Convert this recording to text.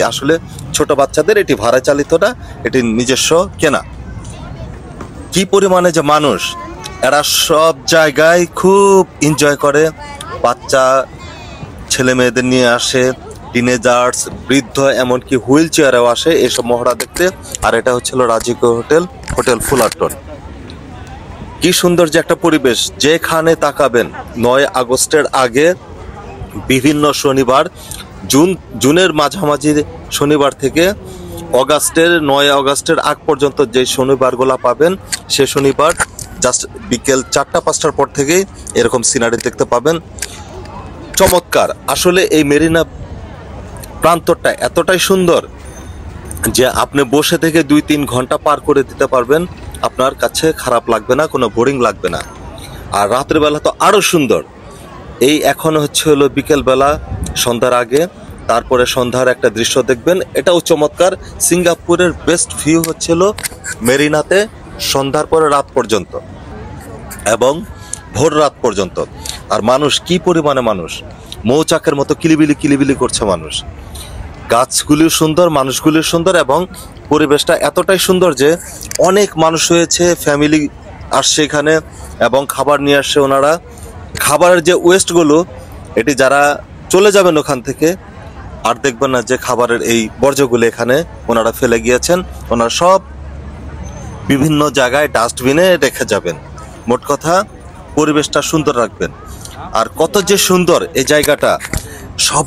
আসলে ছোট বাচ্চাদের এটি ভাড়া চালিত না, এটি নিজস্ব কেনা। কি পরিমাণে যে মানুষ, এরা সব জায়গায় খুব এনজয় করে। বাচ্চা ছেলে মেয়েদের নিয়ে আসে, টিনেজার্স, বৃদ্ধ, এমনকি হুইল চেয়ারেও আসে এসব মহড়া দেখতে। আর এটা হচ্ছিল রাজকীয় হোটেল ফুলারটন। কি সুন্দর যে একটা পরিবেশ, যেখানে তাকাবেন 9 আগস্টের আগে বিভিন্ন শনিবার, জুনের মাঝামাঝি শনিবার থেকে 9 আগস্টের আগ পর্যন্ত যে শনিবারগুলো পাবেন, সে শনিবার জাস্ট বিকেল 4টা-5টার পর থেকেই এরকম সিনারি দেখতে পাবেন। চমৎকার। আসলে এই মেরিনা প্রান্তরটা এতটাই সুন্দর যে আপনি বসে থেকে 2-3 ঘন্টা পার করে দিতে পারবেন, আপনার কাছে খারাপ লাগবে না, কোনো বোরিং লাগবে না। আর রাতের বেলা তো আরো সুন্দর। এই এখন হলো বিকেলবেলা, সন্ধ্যার আগে, তারপরে সন্ধ্যার একটা দৃশ্য দেখবেন, এটাও চমৎকার। সিঙ্গাপুরের বেস্ট ভিউ হচ্ছিল মেরিনাতে সন্ধ্যার পরে রাত পর্যন্ত এবং ভোর রাত পর্যন্ত। আর মানুষ, কি পরিমাণে মানুষ, মৌচাকের মতো কিলিবিলি করছে মানুষ। গাছগুলিও সুন্দর, মানুষগুলিও সুন্দর, এবং পরিবেশটা এতটাই সুন্দর যে অনেক মানুষ হয়েছে, ফ্যামিলি আসছে এখানে এবং খাবার নিয়ে আসছে ওনারা। খাবারের যে ওয়েস্টগুলো, এটি যারা চলে যাবেন ওখান থেকে আর দেখবেন না যে খাবারের এই বর্জ্যগুলো এখানে ওনারা ফেলে গিয়েছেন, ওনারা সব বিভিন্ন জায়গায় ডাস্টবিনে রেখে যাবেন। মোট কথা, পরিবেশটা সুন্দর রাখবেন। আর কত যে সুন্দর এই জায়গাটা, সব